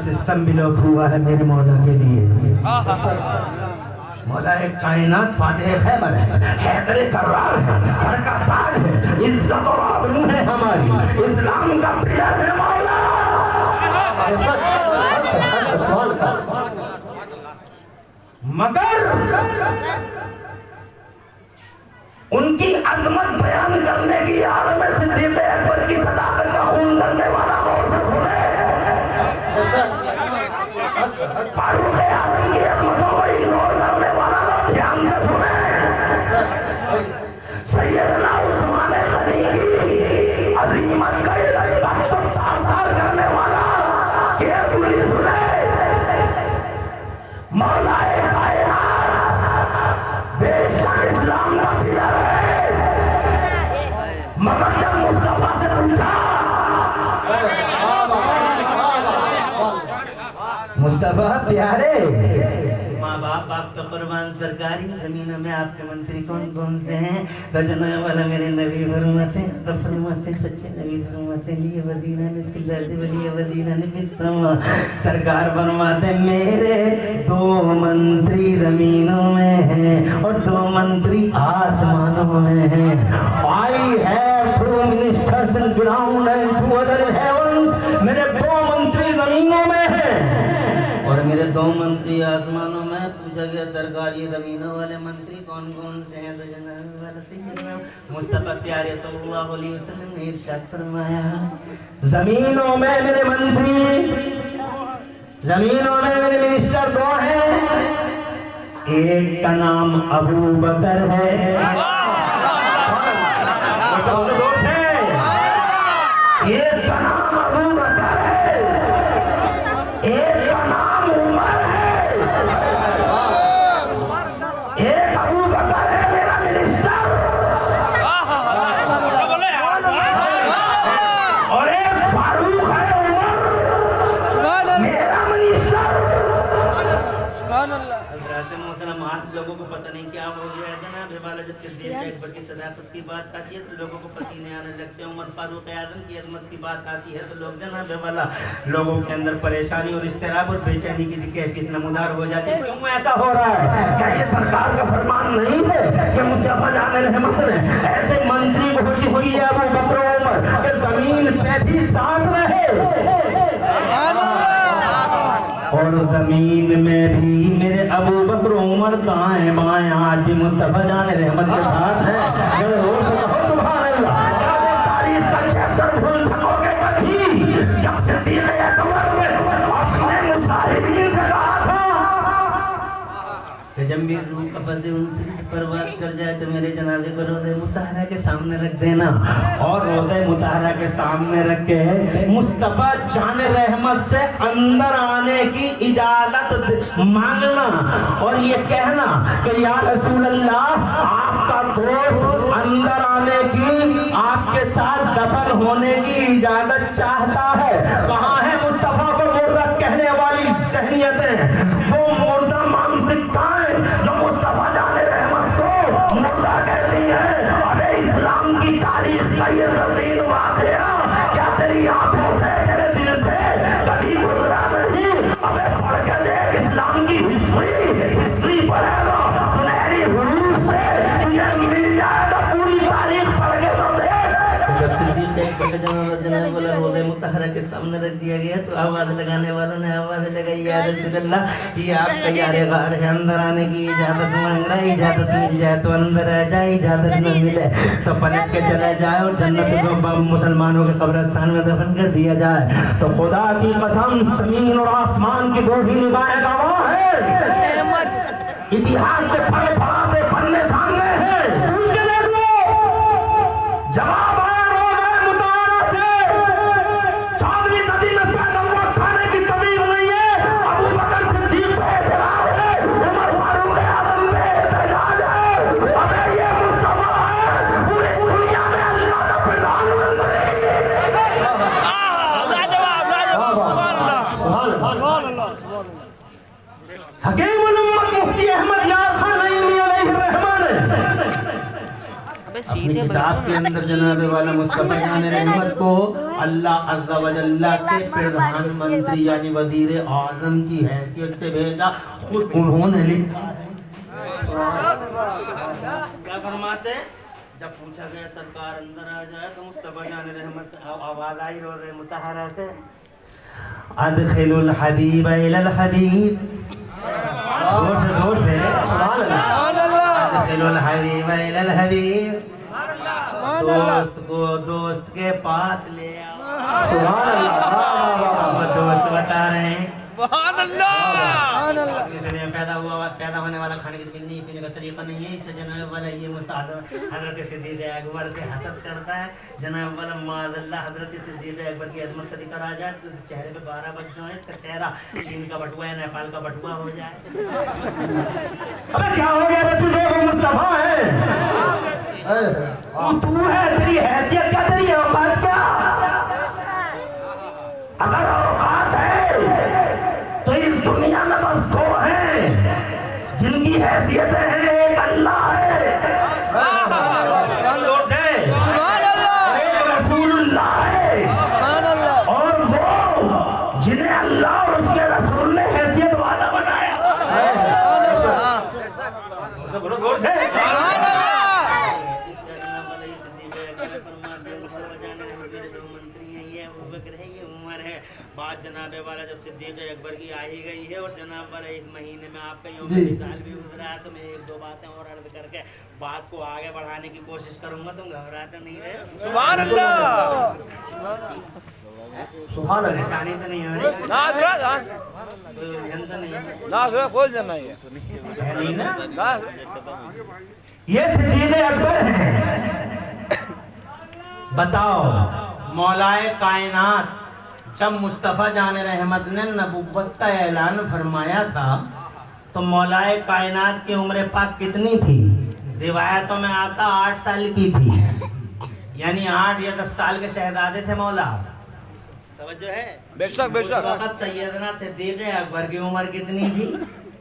System بھی لوگ ہوا ہے میرے مولا کے لیے. مولا کائنات فاتح خیبر ہے, حیدر کرار ہے, سر کا تاج ہے, عزت اور آبرو ہے ہماری, اسلام کا پلر ہے مولا. مگر ان کی عظمت بیان کرنے کی عالم صدیق اکبر کی صداقت کا خون کرنے والا غور سے سنے, فاروق اعظم کی عظمتوں کو اگنور کرنے والا دھیان سے سنے, سیدنا عثمان غنی کی عظیمت کا تار کرنے والا کیسولی سنے. مولا کائنات بے شک اسلام کا پلر ہے, مگر جب مصطفیٰ سے پوچھا, مصطفیٰ پیارے, ماں باپ آپ کا قربان سرکاری, زمینوں میں آپ کے منتری کون کون سے ہیں؟ تو جناب والا میرے نبی فرماتے ہیں, تو فرماتے ہیں سچے نبی فرماتے ہیں لیے وزیران فی الارض ولیے وزیران فی السماء. سرکار فرماتے ہیں میرے 2 منتری زمینوں میں ہیں اور 2 منتری آسمانوں میں ہیں. I have 2 ministers in ground and 2 other in heavens. میرے 2 منتری زمینوں میں ہیں اور میرے 2 منتری آسمانوں میں. پوچھا گیا سرکار یہ زمینوں والے منتری کون کون سے ہیں؟ تو جناب والا سیدنا مصطفیٰ پیارے صلی اللہ علیہ وسلم نے ارشاد فرمایا زمینوں میں میرے منتری, زمینوں میں میرے منسٹر 2 ہیں. ایک کا نام ابو بکر ہے, ایک کا نام ابو بکر ہے, ایک کا نام عمر ہے. ایک ابو بکر ہے میرا منسٹر اور ایک فاروق ہے عمر میرا منسٹر. حضرات محترم آج لوگوں کو پتہ نہیں کیا ہو گیا ہے جناب والا, جب صدیق اکبر کی صداقت کی بات آتی ہے تو لوگوں کو پسینے آنے لگتے ہیں, عمر فاروق اعظم کی عظمت کی بات آتی ہے تو لوگ جناب والا لوگوں کے اندر پریشانی اور اضطراب اور بے چینی کی کیفیت نمودار ہو جاتی ہے. کیوں ایسا ہو رہا ہے؟ کیا یہ سرکار کا فرمان نہیں ہے کہ مصطفیٰ جان رحمت نے ایسے منتری کو خوشی ہوئی ہے ابو بکر و عمر کہ زمین پہ بھی ساتھ رہے اور زمین میں بھی میرے ابو بکر و عمر دائیں بائیں آج بھی مصطفیٰ جان رحمت کے ساتھ ہیں. سبحان اللہ. تاریخ کا چیپٹر بھول سکو گے کبھی جب صدیق اکبر نے اپنے مصاحبین سے کہا تھا کہ جب میری روح قفس انسی سے پرواز کر جائے تو میرے جنازے کو روضہ مطہرہ کے سامنے رکھ دینا, اور روضہ مطہرہ کے سامنے رکھ کے مصطفیٰ جان رحمت سے اندر آنے کی اجازت مانگنا اور یہ کہنا کہ یا رسول اللہ آپ کا دوست اندر آنے کی, آپ کے ساتھ دفن ہونے کی اجازت چاہتا ہے. کہاں ہے مصطفیٰ کو مردہ کہنے والی ذہنیتیں, وہ مردہ مانسکتائیں جو مصطفیٰ جان رحمت کو مردہ کہتی ہیں. ارے اسلام کی تاریخ کا یہ زمین واقعہ کیا تیری آنکھوں سے تیرے دل سے کبھی گزرا نہیں؟ ابے پڑھ کے دیکھ اسلام کی ہسٹری پڑھے گا, سنہری حروف سے تجھے مل جائے گا پوری تاریخ پڑھ کے تو دیکھ. جب صدیق اکبر کے جناب والا روضہ مطہرہ کے سامنے رکھ دیا گیا تو آواز لگانے والوں نے آواز لگائی یا رسول اللہ یہ آپ کا یار غار ہے, اندر آنے کی اجازت مانگ رہا ہے, اجازت مل جائے تو اندر آ جائے, اجازت نہ ملے تو پلٹ کے چلے جائے اور جنت کو مسلمانوں کے قبرستان میں دفن کر دیا جائے. تو خدا کی قسم زمین اور آسمان کی دو ہی نگاہیں گواہ ہیں, اتہاس کے پڑھے پڑھاتے پڑھنے سامنے ہیں. پوچھ کے دیکھ لو, جواب آیا روضہ مطہرہ سے. 14ویں صدی میں پیدا ہوا, کھانے کی کمی نہیں ہے. ابو بکر صدیق پہ اعتراض ہے, عمر فاروق اعظم پہ احتجاج ہے. ابے یہ مصطفیٰ ہے پوری دنیا میں اللہ کا پردھان منتری. حکیم الامت مفتی احمد یار خان نعیمی علیہ الرحمہ نے اپنی کتاب کے اندر جناب والا مصطفیٰ جان رحمت کو اللہ عز و جل کے پردھان منتری یعنی وزیر اعظم کی حیثیت سے بھیجا، خود انہوں نے لکھا ہے۔ کیا فرماتے ہیں؟ جب پوچھا گیا سرکار اندر آ جائے تو مصطفیٰ جان رحمت آواز آئی روضہ مطہرہ سے، ادخل الحبیب الی الحبیب، زور سے سبحان اللہ، ادخل الحبیب الی الحبیب، دوست کو دوست کے پاس لے آؤ، سبحان اللہ، وہ دوست بتا رہے ہیں سبحان اللہ، اس لیے پیدا ہونے والا کھانے کی پینے کا طریقہ نہیں ہے، اس سے جناب والا یہ مستعد حضرت صدیق اکبر سے حسد کرتا ہے، جناب والا معاذ اللہ حضرت صدیق اکبر کی عظمت کا ذکر آ جائے تو اس چہرے پہ 12 بج جائیں، اس کا چہرہ چین کا بٹوا ہے نیپال کا بٹوا ہو جائے۔ ابے کیا ہو گیا رے تجھے، وہ مصطفیٰ ہے، تو ہے، تیری حیثیت کیا، تیری اوقات کیا؟ اگر اوقات ہے تو اس دنیا میں بس دو ہیں جن کی حیثیتیں ہیں، ایک اللہ ہے، ایک رسول اللہ ہے، اور وہ جنہیں اللہ اور اس کے رسول نے حیثیت والا بنایا۔ بات جناب والا جب صدیق اکبر کی آئی گئی ہے اور جناب والا اس مہینے میں آپ کا یوم وصال بھی گزرا ہے، تو میں ایک دو باتیں اور عرض کر کے بات کو آگے بڑھانے کی کوشش کروں گا، تم گھبراتے نہیں رہے؟ سبحان اللہ، سبحان اللہ، پریشانی تو نہیں ہو رہی؟ یہ صدیق اکبر ہیں۔ بتاؤ مولائے کائنات جب مصطفیٰ جان رحمت نے نبوت کا اعلان فرمایا تھا تو مولائے کائنات کی عمر پاک کتنی تھی؟ روایتوں میں آتا 8 سال کی تھی، یعنی 8 یا 10 سال کے شہزادے تھے مولا۔ توجہ ہے؟ بے شک بے شک۔ وقت سیدنا صدیق اکبر کی عمر کتنی تھی؟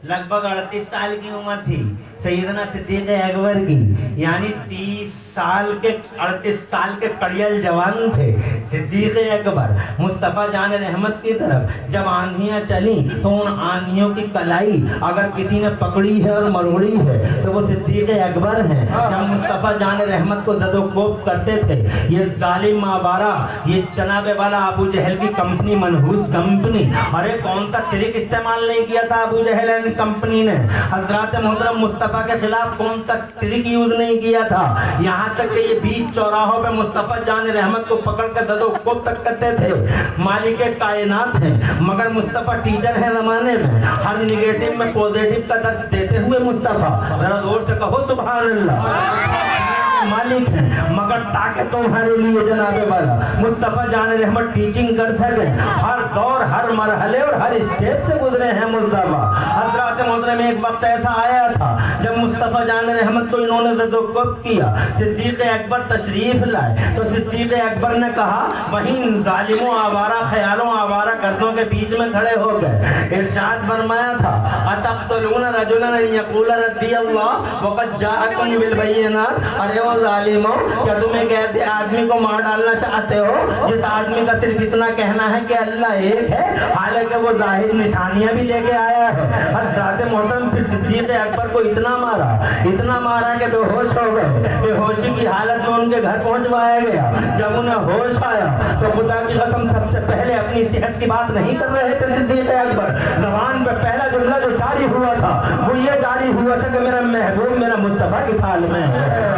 لگ بھگ 38 سال کی عمر تھی سیدنا صدیق اکبر کی، یعنی 30 سال کے 38 سال کے کڑیل جوان تھے صدیق اکبر۔ مصطفیٰ جان رحمت کی طرف جب آندھیاں چلیں تو ان آندھیوں کی کلائی اگر کسی نے پکڑی ہے اور مروڑی ہے تو وہ صدیق اکبر ہیں۔ جب مصطفیٰ جان رحمت کو زد و کوب کرتے تھے یہ ظالم مابارہ، یہ جناب والا ابو جہل کی کمپنی، منحوس کمپنی، ارے کون سا ٹرک استعمال نہیں کیا تھا ابو جہل کمپنی نے، حضرات محترم مصطفیٰ کے خلاف کون سا ٹرک یوز نہیں کیا تھا، یہاں تک کہ یہ بیچ چوراہوں پہ مصطفیٰ جان رحمت کو پکڑ کے زد و کوب تک کرتے تھے۔ مالک کائنات ہیں مگر مصطفیٰ ٹیچر ہے زمانے میں، ہر نگیٹو میں پوزیٹو کا درس دیتے ہوئے مصطفیٰ، ذرا زور سے کہو سبحان اللہ، مالک ہیں مگر تاکہ تمہارے لیے جناب والا مصطفیٰ جان رحمت ٹیچنگ کر سکے، ہر دور ہر مرحلے اور ہر اسٹیپ سے گزرے ہیں مصطفیٰ۔ حضرات محترم ایک وقت ایسا آیا تھا جب مصطفیٰ جان رحمت کو انہوں نے زد و کوب کیا، صدیق اکبر تشریف لائے تو صدیق اکبر نے کہا، وہیں ظالموں آوارہ خیالوں آوارہ گردوں کے بیچ میں کھڑے ہو گئے، ارشاد فرمایا تھا، اتقتلون رجلا ان یقول ربی اللہ وقد جاءکم بالبینات، ارے وہ ظالموں کیا تم ایک ایسے آدمی کو مار ڈالنا چاہتے ہو جس آدمی کا صرف اتنا کہنا ہے کہ اللہ ایک ہے، حالانکہ وہ ظاہر نشانیاں بھی لے کے آیا ہے۔ حضرات محترم پھر صدیق اکبر کو اتنا مارا کہ بے ہوش ہو گئے، بے ہوشی کی حالت میں ان کے گھر پہنچوایا گیا۔ جب انہیں ہوش آیا تو خدا کی قسم سب سے پہلے اپنی صحت کی بات نہیں کر رہے تھے صدیق اکبر، زبان پہ پہلا جملہ جو جاری ہوا تھا وہ یہ جاری ہوا تھا کہ میرا محبوب میرا مصطفیٰ کی سال میں ہے۔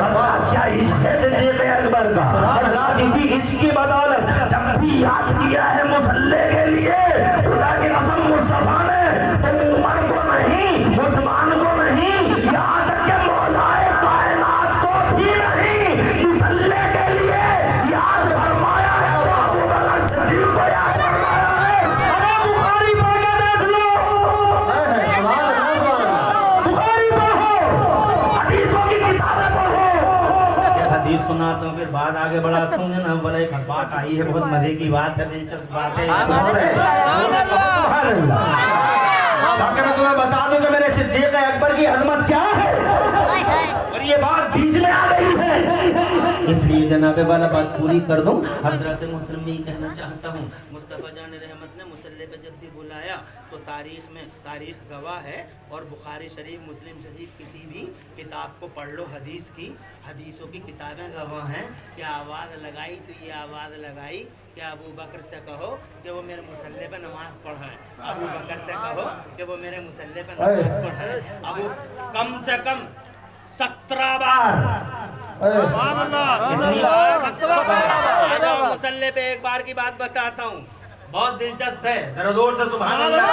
کیا عشق ہے صدیق اکبر کا، اللہ اسی عشق کی بدولت جب بھی یاد کیا ہے مصلی کے لیے، خدا کی قسم مصطفیٰ نے عمر کو نہیں، عثمان کو نہیں، یہاں تک کہ مولائے کائنات کو بھی نہیں، مصلی کے لیے یاد فرمایا ہے، ابو بکر صدیق کو یاد فرمایا ہے۔ ارے بخاری پڑھ کے دیکھ لو، بخاری پڑھو، حدیثوں کی کتابیں پڑھو۔ حدیث سناتا ہوں پھر بات آگے بڑھاتا ہوں، جناب والا ایک بات آئی ہے بہت مزے کی بات ہے، دلچسپ بات ہے، تاکہ میں تمہیں بتا دوں کہ میرے صدیق اکبر کی عظمت کیا ہے۔ और ये बात बीच में आ गई है, इसलिए जनाबे वाला बात पूरी कर दूं। हजरत मोहतरम में ये कहना चाहता हूँ, मुस्तफ़ा जान रहमत ने मुसल्ले पे जब भी बुलाया तो तारीख गवाह है, और बुखारी शरीफ, मुस्लिम शरीफ, किसी भी किताब को पढ़ लो हदीस की, हदीसों की किताबें गवाह हैं कि आवाज़ लगाई तो ये आवाज़ लगाई कि अबू बकर से कहो कि वो मेरे मुसल्ले पे नमाज पढ़ाएं, अबू बकर से कहो कि वो मेरे मुसल्ले पे नमाज पढ़ाएं। अबू कम से कम 17 बार मुसल्ले पे एक बार की बात बताता हूँ, बहुत दिलचस्प है, जरा जोर से सुभान अल्लाह।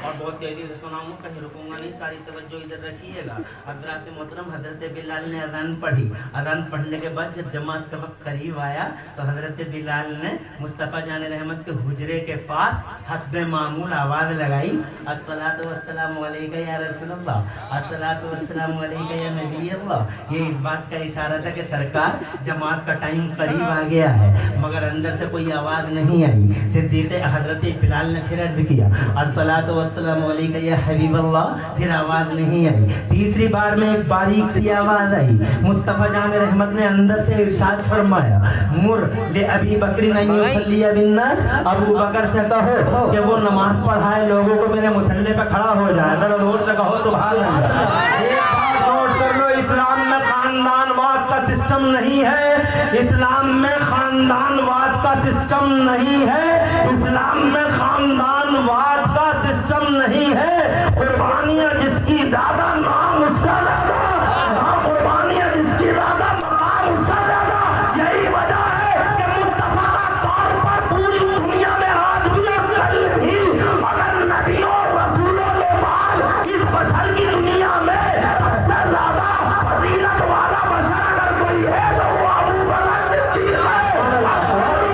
और बहुत तेजी से सुनाऊंगा, कहीं रुकूंगा नहीं, सारी तवज्जो इधर रखिएगा। हजरत मोहतरम हजरत बिलाल ने अज़ान पढ़ी, अज़ान पढ़ने के बाद जब जमात का वक्त करीब आया तो हजरत बिलाल ने मुस्तफ़ा जान रहमत के हुजरे के पास हस्बे मामूल आवाज़ लगाई, अस्सलातु वस्सलामु अलैका या रसूलल्लाह, अस्सलातु वस्सलामु अलैका या नबी अल्लाह। ये इस बात का इशारा था कि सरकार जमात का टाइम करीब आ गया है, मगर अंदर से कोई आवाज़ नहीं आई। सिद्दीक़ हजरत बिलाल ने फिर अर्ज़ किया, अस्सलातु वस्सलामु अलैका या हबीब अल्लाह, फिर आवाज़ नहीं आई। तीसरी बार में एक बारीक सी आवाज़ आई, मुस्तफ़ा जान रहमत ने अंदर से इरशाद फरमाया, मुर ले अबी बकर अन युसल्ली बिन्नास, अबू बकर से कहो कि वो नमाज पढ़ाए, लोगों को मेरे मुसल्ले पे खड़ा हो जाए, जरा जोर से कहो सुभान अल्लाह। एक बात नोट कर लो, इस्लाम में खानदानवाद का सिस्टम नहीं है, इस्लाम में खानदानवाद का सिस्टम नहीं है, इस्लाम में खानदानवाद का सिस्टम नहीं है। कुर्बानियां जिसकी ज्यादा नाम उसका ज्यादा, कुर्बानियां जिसकी ज्यादा मकाम उसका ज्यादा। यही वजह है कि मुत्तफा तौर पर पूरी दुनिया में आज भी और कल भी अगर नबियों रसूलों के बाद इस बशर की दुनिया में सबसे ज्यादा फजीलत वाला बशर अगर कोई है तो वो अबू बकर सिद्दीक़ है।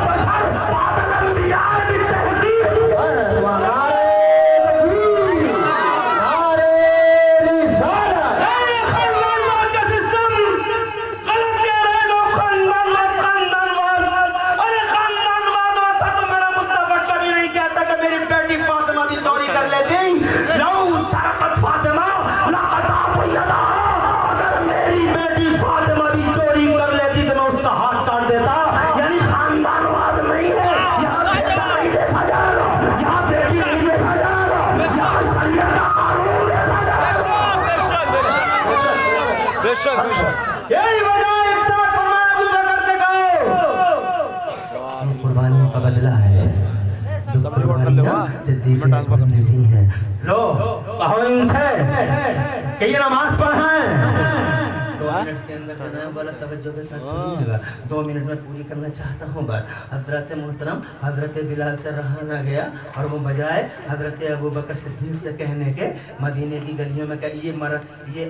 बशर बादल अंबिया की तहदीद यही वजह एक साथ फरमाया अबू बकर से कहो, कुर्बानियों का बदला है जो कुर्बानियां सिद्दीक़ नहीं है। लो कहो इनसे कि ये नमाज पढ़ाएं। 2 मिनट के अंदर जनाब वाला तवज्जो के साथ सुनिएगा, 2 मिनट में पूरी करना चाहता हूँ बात। हजरत मोहतरम हजरत बिलाल से रहा ना गया और वो बजाय हजरत अबू बकर सिद्दीक़ से कहने के मदीने की गलियों में ये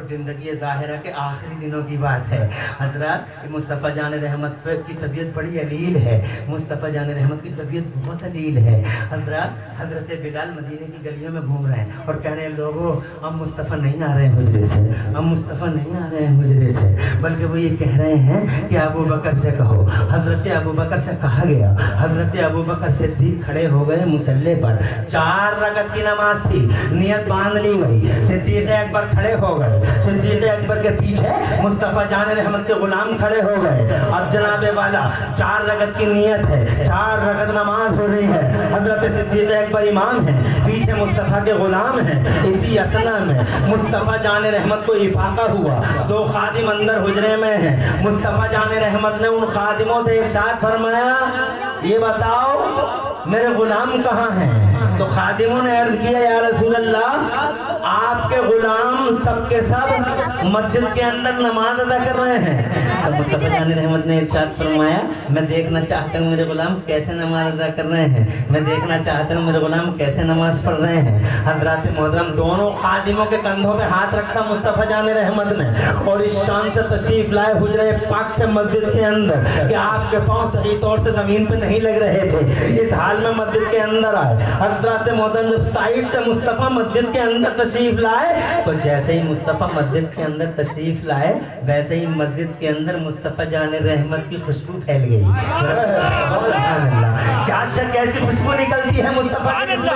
जिंदगी ज़ाहिरा के आखिरी दिनों की बात है। हजरत मुस्तफ़ा जान रहमत की तबीयत बड़ी अलील है, मुस्तफ़ा जान रहमत की तबीयत बहुत अलील है। हजरत बिलाल मदीने की गलियों में घूम रहे हैं और कह रहे हैं, लोगों अब मुस्तफ़ा नहीं आ रहे हैं हुजरे से, अब मुस्तफ़ा नहीं आ रहे हैं हुजरे से, बल्कि वो ये कह रहे हैं कि अबू बकर से कहो। हजरत अबू बकर से कहा गया, हजरत अबू बकर सिद्दीक़ खड़े हो गए मुसल्ले पर, 4 रकत की नमाज थी, नियत बांध ली गई। सिद्दीक़ अकबर खड़े हो गए, सिद्दीक़ अकबर के पीछे मुस्तफ़ा जान रहमत के गुलाम खड़े हो गए। अब जनाबे वाला 4 रकत की नियत है, 4 रकत नमाज हो रही है, हजरत सिद्दीक़ अकबर इमाम है, पीछे मुस्तफ़ा के गुलाम हैं। इसी असना में मुस्तफ़ा जान रहमत को इफाका हुआ, 2 खादिम अंदर हुजरे में हैं। मुस्तफ़ा जान रहमत ने उन खादिमों से इरशाद फरमाया, ये बताओ मेरे गुलाम कहाँ हैं? तो खादिमों ने अर्ज किया, या रसूल अल्लाह, आपके गुलाम सबके सब मस्जिद के अंदर नमाज अदा कर रहे हैं। तो मुस्तफ़ा जान रहमत ने इरशाद फरमाया, मैं देखना चाहता हूँ मेरे गुलाम कैसे नमाज अदा कर रहे हैं, मैं देखना चाहता हूँ मेरे गुलाम कैसे नमाज पढ़ रहे हैं। हजरत मोहतरम दोनों खादिमों के कंधों पे हाथ रखा मुस्तफ़ा जान रहमत ने और इस शान से तशरीफ लाए हुजरे पाक से मस्जिद के अंदर कि आपके पाँव सही तौर से ज़मीन पे नहीं लग रहे थे। इस हाल में मस्जिद के अंदर आए। हजरत मोहतरम जब साइड से मुस्तफ़ा मस्जिद के अंदर تشریف لائے تو جیسے ہی مصطفیٰ مسجد کے اندر تشریف لائے ویسے ہی مسجد کے اندر مصطفیٰ جان رحمت کی خوشبو پھیل گئی. سبحان اللہ, کیا شک ایسی خوشبو نکلتی ہے مصطفیٰ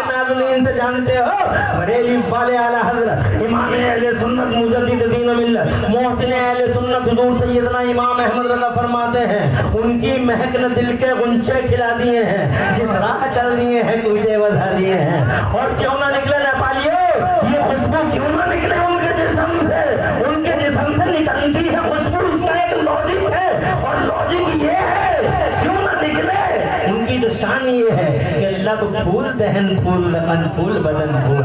ناظرین سے جانتے ہو؟ بریلی والے اعلیٰ حضرت امام اہل سنت مجدد دین و ملت محسن اہل سنت حضور سیدنا امام احمد رضا فرماتے ہیں ان کی مہک نے دل کے غنچے کھلا دیے ہیں, جس راہ چل دیے ہیں کوچے وزا دیے ہیں. اور کیوں نہ نکلے نیپالیوں, یہ خوشبو کیوں نہ نکلے ان کے جسم سے, ان کے جسم سے نکلتی ہے خوشبو, اس کا ایک لاجک ہے اور لاجک یہ ہے کیوں نہ نکلے. ان کی جو شان یہ ہے کہ لب پھول دہن پھول لبن پھول بدن پھول,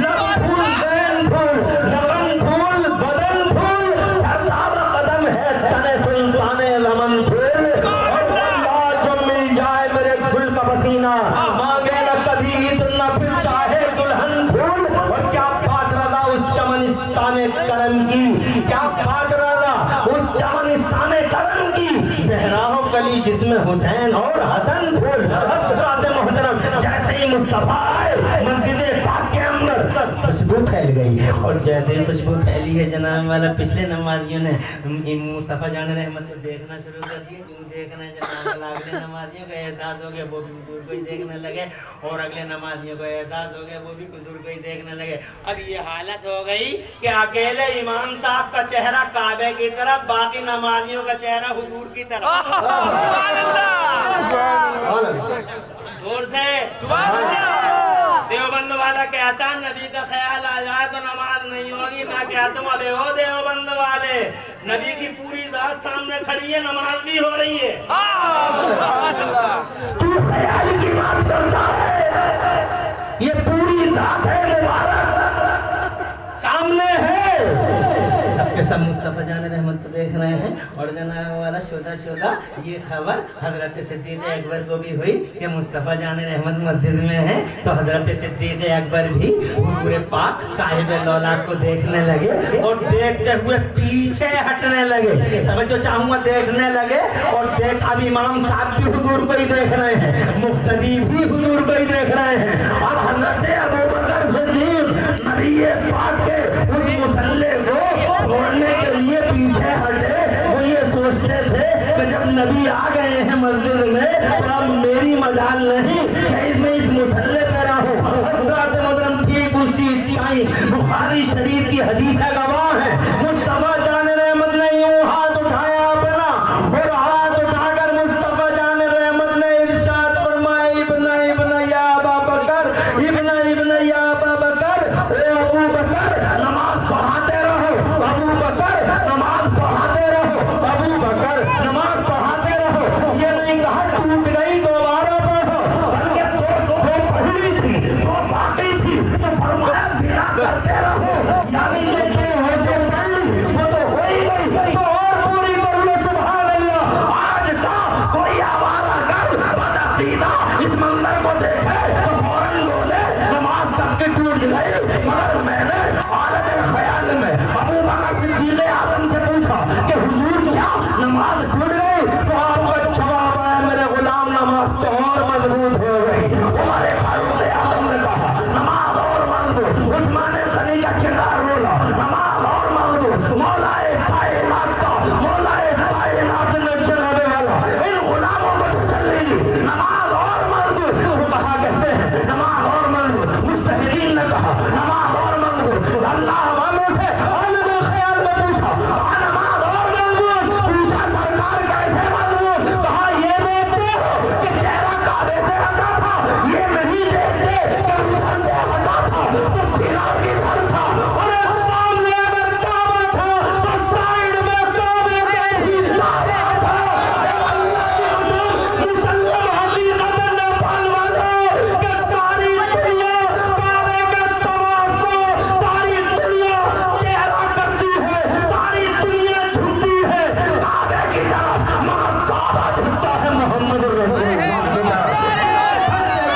لب پھول دہن پھول لبن پھول بدن پھول, سردار قدم ہے تنے سلطان لمن پھول. اور اللہ جب مل جائے میرے گل کا پسینہ مانگے نہ کبھی اتنا پھر چاہے دلہن پھول. اور کیا بات رضا اس چمنستان کرم کی, کیا بات رضا اس چمنستان کرم کی, زہرا و کلی جس میں حسین اور حسن پھول. حضرات محترم جیسے ہی مصطفیٰ آئے مسجد پاک کے اندر خوشبو پھیل گئی, اور جیسے ہی خوشبو پھیلی ہے جناب والا پچھلے نمازیوں نے مصطفیٰ جان رحمت کو دیکھنا شروع کر دیا. کیوں دیکھنا ہے جناب والا, اگلے نمازیوں کو احساس ہو گیا وہ بھی حضور کو ہی دیکھنے لگے, اور اگلے نمازیوں کو احساس ہو گیا وہ بھی حضور کو ہی دیکھنے لگے. اب یہ حالت ہو گئی کہ اکیلے امام صاحب کا چہرہ کعبے کی طرف, باقی نمازیوں کا چہرہ حضور کی طرف. سبحان اللہ, زور سے سبحان اللہ. دیوبند والا کہتا نبی کا خیال آ جائے تو نماز نہیں ہوگی. میں کہتا ہوں ابے ہو دیوبند والے, نبی کی پوری ذات سامنے کھڑی ہے, نماز بھی ہو رہی ہے. تو خیال کی بات کرتا ہے, یہ پوری ذات ہے مبارک سامنے ہے. سب کے سب مصطفیٰ جان رحمت کو دیکھ رہے ہیں, اور جناب والا شودا یہ خبر حضرت صدیق اکبر کو بھی ہوئی کہ مصطفیٰ جان رحمت مسجد میں ہے, تو حضرت صدیق اکبر بھی حضور پاک صاحب لولاک کو دیکھنے لگے, اور دیکھتے ہوئے پیچھے ہٹنے لگے. توجہ چاہوں گا, دیکھنے لگے اور دیکھ اب امام صاحب بھی حضور کو ہی دیکھ رہے ہیں, مقتدی بھی حضور کو ہی دیکھ رہے ہیں. اور حضرت ابوبکر صدیق نبی پاک کے اس مصلی کو چھوڑنے کے لیے پیچھے ہٹے. وہ یہ سوچتے تھے کہ جب نبی آ گئے ہیں مسجد میں تو اب میری مجال نہیں کہ اس مصلی پہ رہوں. حضرات محترم ٹھیک اسی ٹائم بخاری شریف کی حدیث ہے, گواہ ہے, مصطفیٰ جان رحمت نے یوں ہاتھ اٹھایا اپنا, اور ہاتھ اٹھا کر مصطفیٰ جان رحمت نے ارشاد فرمایا ابن یا ابا بکر, ابن یا ابا بکر, اے ابو بکر نماز پڑھاتے رہو, ابو بکر نماز پڑھاتے رہو, ابو بکر نماز پڑھاتے رہو. یہ نہیں کہا ٹوٹ گئی دوبارہ پڑھو, بلکہ دو پہلی تھی دو باقی تھی تو فرمایا بھیڑا کرتے رہو. یعنی جو ہوتے پڑھی وہ تو ہو ہی گئی, تو اور پوری کر لو. سبحان اللہ. آج کا کوئی آوارہ گر بدعقیدہ اس منظر کو دیکھے تو فوراً بولے نماز سب کی ٹوٹ گئی, مگر میں نے حالت خیال میں ابو بکر صدیق اعظم سے پوچھا کہ حضور کیا نماز ٹوٹ گئی؟ تو آپ کا جواب ہے میرے غلام نماز تو اور مضبوط ہو گئی. عمر فاروق اعظم نے کہا نماز اور مضبوط. عثمان غنی کا کردار بولا نماز اور مضبوط. مولا کائنات کا مولا کائنات نے چلانے والا ان غلاموں کو تسلی دی, نماز اور مضبوط. وہ کہا کہتے ہیں نماز اور مضبوط. مجتہدین نے کہا نماز اور مضبوط. اللہ والوں سے عالم خیال میں پوچھا نماز اور مضبوط. پوچھا سرکار کیسے مضبوط؟ کہا یہ دیکھتے ہو کہ چہرہ کعبے سے ہٹا تھا, یہ نہیں دیکھتے کہ ادھر سے ہٹا تھا تو پھرا کدھر تھا, اور سامنے اگر کعبہ تھا تو سائیڈ میں کعبے کے بھی کعبہ تھا. مسلم حقیقت نیپال والوں کہ ساری دنیا کعبے کے طواف کو, ساری دنیا چہرہ کرتی ہے, ساری دنیا جھکتی ہے کعبے کی طرف, مگر کعبہ جھکتا ہے محمد رسول اللہ کی طرف.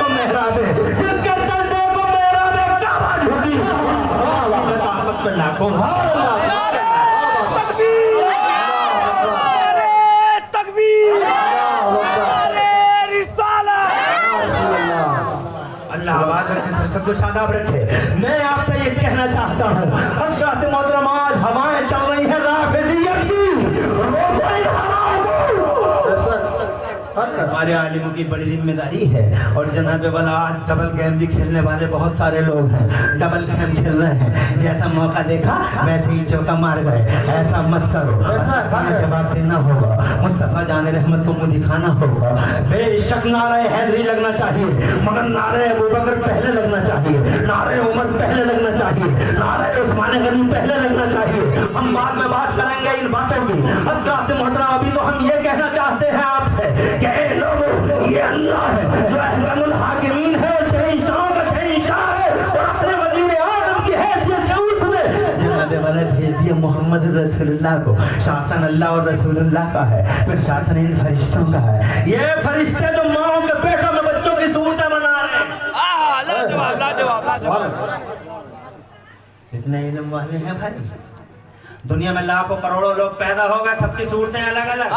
محراب ہے جس کے سجدے کو محراب کعبہ جھکی. اللہ میں طاقت پہ لاکھوں اللہ آباد رکھے, سر سب کو شاداب رکھے. میں آپ سے یہ کہنا बताना चाहता हूँ, हज़रत मोहतरम आज हवाएं चल रही है राफ़िज़ियत की, रोको इन हवाओं को। हमारे आलिमों की बड़ी जिम्मेदारी है। और जनाब वाला आज डबल गेम भी खेलने वाले बहुत सारे लोग हैं, डबल गेम खेल रहे हैं, जैसा मौका देखा वैसे ही चौका मार गए। ऐसा मत करो, जवाब देना होगा, मुस्तफ़ा जान रहमत को मुँह दिखाना होगा। बेशक नारे हैदरी लगना चाहिए, मगर नारे अबू बकर पहले लगना चाहिए, नारे उमर पहले लगना चाहिए, नारे उस्मान गनी पहले लगना चाहिए। हम बाद में बात करेंगे इन बातों की। हज़रत मोहतरम अभी तो हम ये कहना चाहते हैं आपसे कि ए लोगों, ये अल्लाह है जो अहकमुल हाकिमीन है, शहंशाह का शहंशाह है, और अपने वज़ीर आज़म की हैसियत से उसने जनाब वाला भेज दिया मोहम्मद रसूलुल्लाह को। शासन अल्लाह और रसूलुल्लाह का है, फिर शासन इन फरिश्तों का है। ये फरिश्ते जो माओ के पेटों में बच्चों की सूरतें बना रहे हैं। लाजवाब लाजवाब लाजवाब। इतने इल्म वाले हैं भाई, दुनिया में लाखों करोड़ों लोग पैदा हो गए, सबकी सूरतें अलग अलग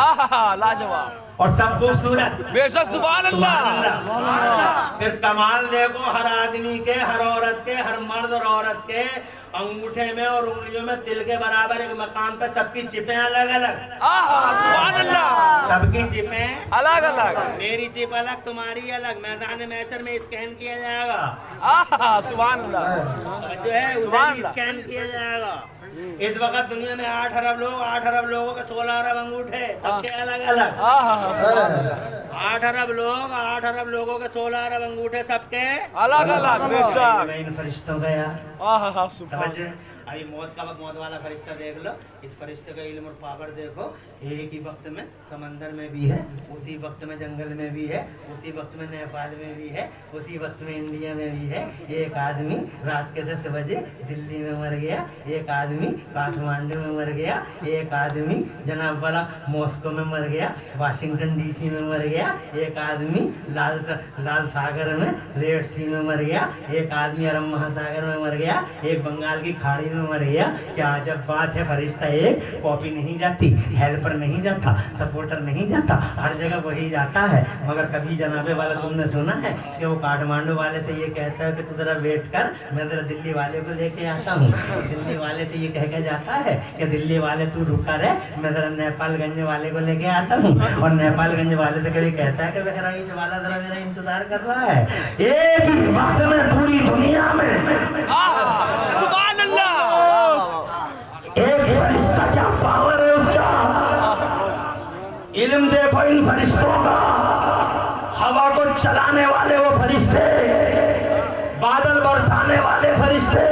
लाजवाब और सब खूबसूरत। बेशक सुभान अल्लाह। फिर कमाल देखो, हर आदमी के, हर औरत के, हर मर्द और औरत के अंगूठे में और उंगलियों में तिल के बराबर एक मकाम पे सबकी चिपें अलग अलग। सुभान अल्लाह। सबकी चिपें अलग अलग, मेरी चिप अलग, तुम्हारी अलग। मैदान महशर में स्कैन किया जाएगा। सुभान अल्लाह। जो है उसे स्कैन किया जाएगा। इस वक्त दुनिया में 8 अरब लोग, 8 अरब लोगों के 16 अरब अंगूठे, सबके अलग अलग। 8 अरब लोग, 8 अरब लोगों के 16 अरब अंगूठे, सबके अलग अलग। बेशक इन फरिश्तों का यार सुभान। अभी मौत का वक्त, मौत वाला फरिश्ता देख लो, इस फरिश्ते का इल्म और पावर देखो। एक ही वक्त में समंदर में भी है, उसी वक्त में जंगल में भी है, उसी वक्त में नेपाल में भी है, उसी वक्त में इंडिया में भी है। एक आदमी रात के 10 बजे दिल्ली में मर गया, एक आदमी काठमांडू में मर गया, एक आदमी जनाब वाला मॉस्को में मर गया, वाशिंगटन डीसी में मर गया, एक आदमी लाल सागर में, रेड सी में मर गया, एक आदमी अरब महासागर में मर गया, एक बंगाल की खाड़ी में मर गया। क्या अजब बात है, फरिश्ता एक, कॉपी नहीं जाती, हेल्पर नहीं जाता, सपोर्टर नहीं जाता, हर जगह वही जाता है। मगर कभी जनाबे वाला तुमने सुना है कि वो काठमांडू वाले से ये कहता है कि तू जरा वेट कर, मैं जरा दिल्ली वाले को लेके आता हूँ। दिल्ली वाले से ये कह के जाता है कि दिल्ली वाले तू रुका रहे, मैं जरा नेपालगंज वाले को लेके आता हूँ। और नेपालगंज वाले से कभी कहता है कि बहराइच वाला जरा मेरा इंतजार कर रहा है। एक वक्त में पूरी दुनिया में सुभान अल्लाह। एक फरिश्ता क्या पावर है उसका, इल्म देखो इन फरिश्तों का। हवा को चलाने वाले वो फरिश्ते, बादल बरसाने वाले फरिश्ते,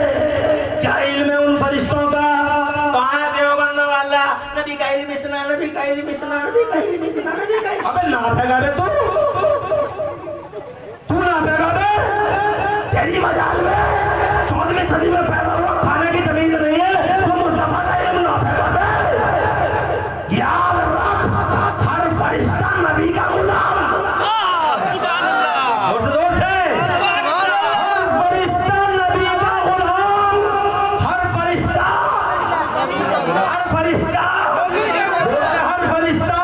क्या इल्म है उन फरिश्तों का। कहाँ है देवबंद वाला, नबी का इल्म इतना, नबी का इल्म इतना, नबी का इल्म इतना, नबी का इल्म। अबे ना फेंका रे तू ना फेंका बे, तेरी मजाल में 14वीं सदी में पैदा हुआ, खाने की तमीज नहीं है, तो मुस्तफा का इल्म ना फेंका बे। याद रख, हर फरिश्ता नबी का गुलाम। सुभान अल्लाह। जोर से सुभान अल्लाह। हर फरिश्ता नबी का गुलाम, हर फरिश्ता, हर फरिश्ता, हर फरिश्ता,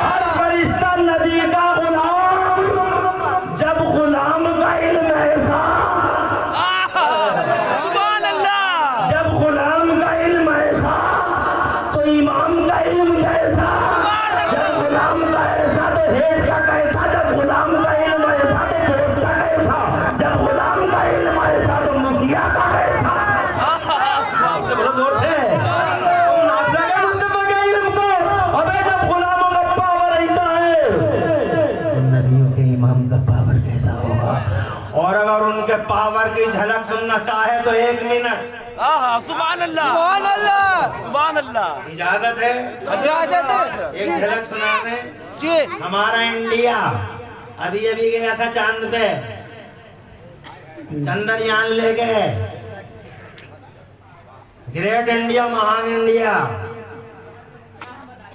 हर फरिश्ता नबी का गुलाम। जब गुलाम का इल्म ऐसा, सुभान अल्लाह। जब गुलाम का इल्म ऐसा तो इमाम का इल्म कैसा, जब गुलाम का ऐसा तो हेड का कैसा, जब गुलाम का इल्म ऐसा तो दोस्त का कैसा, जब गुलाम का इल्म ऐसा तो मुखिया का कैसा। बोलो जोर से, तुम नाप लगे मुस्तफा के इल्म को। अबे जब गुलामों का पावर ऐसा है तो नबियों के इमाम का पावर कैसा होगा। और अगर उनके पावर की झलक सुनना चाहे तो 1 मिनट। सुभान अल्लाह। सुभान अल्लाह। सुभान अल्लाह। इजाजत है, इजाजत है। एक झलक सुनाने। जी। हमारा इंडिया अभी अभी गया था चांद पे, चंद्रयान ले गए। ग्रेट इंडिया, महान India.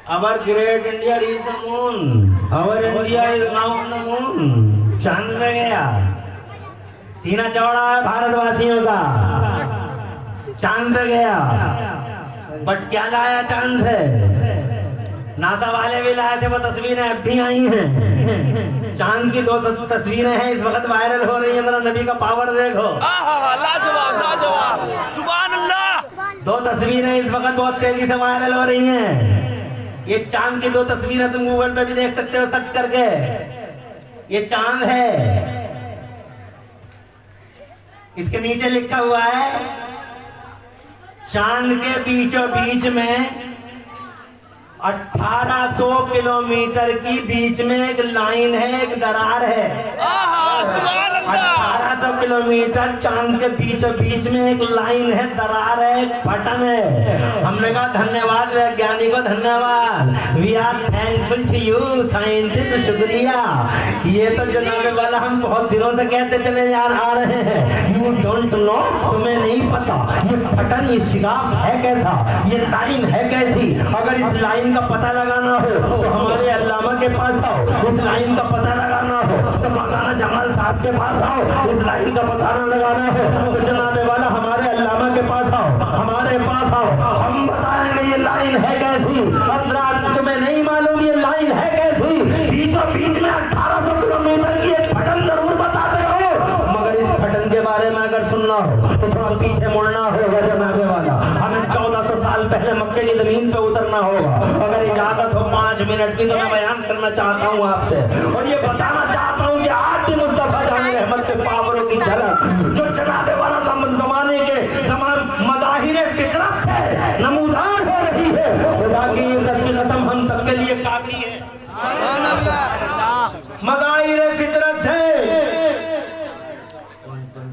Our great India reach the moon, our India is now on the moon. चांद पे गया, सीना चौड़ा है भारतवासियों का, चांद पे गया। बट क्या लाया चांद से, ناسا والے بھی لائے تھے وہ تصویریں اب بھی آئی ہیں. چاند کی 2 تصویریں ہیں اس وقت وائرل ہو رہی ہیں. ذرا نبی کا پاور دیکھو. لاجواب لاجواب سبحان اللہ. 2 تصویریں اس وقت بہت تیزی سے وائرل ہو رہی ہیں. یہ چاند کی 2 تصویریں تم گوگل پہ بھی دیکھ سکتے ہو سرچ کر کے. یہ چاند ہے, اس کے نیچے لکھا ہوا ہے چاند کے بیچوں بیچ میں 1800 کلومیٹر کی بیچ میں ایک لائن ہے, ایک دراڑ ہے. سبحان اللہ. 1800 کلومیٹر چاند کے بیچوں بیچ میں ایک لائن ہے, دراڑ ہے, ایک بٹن ہے. ہم نے کہا دھنیہ واد ویگیانی کو دھنیہ واد. We are thankful to you scientist, شکریہ. یہ تو جناب والا ہم بہت دنوں سے کہتے چلے آ رہے ہیں. یو ڈونٹ نو, تمہیں نہیں پتا یہ بٹن, یہ شگاف ہے کیسا, یہ لائن ہے کیسی. اگر اس لائن کا پتہ لگانا ہو تو ہمارے علامہ کے پاس آؤ. اس لائن کا پتہ لگانا ہو تو مولانا جمال صاحب کے پاس آؤ. اس لائن کا پتہ لگانا ہو تو جناب والا ہمارے علامہ کے پاس آؤ, ہمارے پاس آؤ. ہم بتائیں گے یہ لائن ہے کیسی. حضرات تمہیں نہیں معلوم یہ لائن ہے کیسی. بیچوں بیچ میں 1800 کلومیٹر کی ایک بٹن ضرور بتاتے ہو, مگر اس بٹن کے بارے میں اگر سننا ہو تو تھوڑا پیچھے مڑنا ہوگا جناب والا. ہمیں 1400 سال پہلے مکے کی زمین پہ اترنا ہوگا. اگر اجازت ہو 5 منٹ کی تو میں بیان کرنا چاہتا ہوں آپ سے, اور یہ بتانا چاہتا ہوں کہ آج بھی مصطفیٰ جان رحمت سے پاوروں کی جھلک جو جناب والا زمانے کے مظاہر فطرت سے نمودار ہو رہی ہے, خدا کی عزت کی قسم ہم سب کے لیے کافی ہے. مظاہر فطرت سے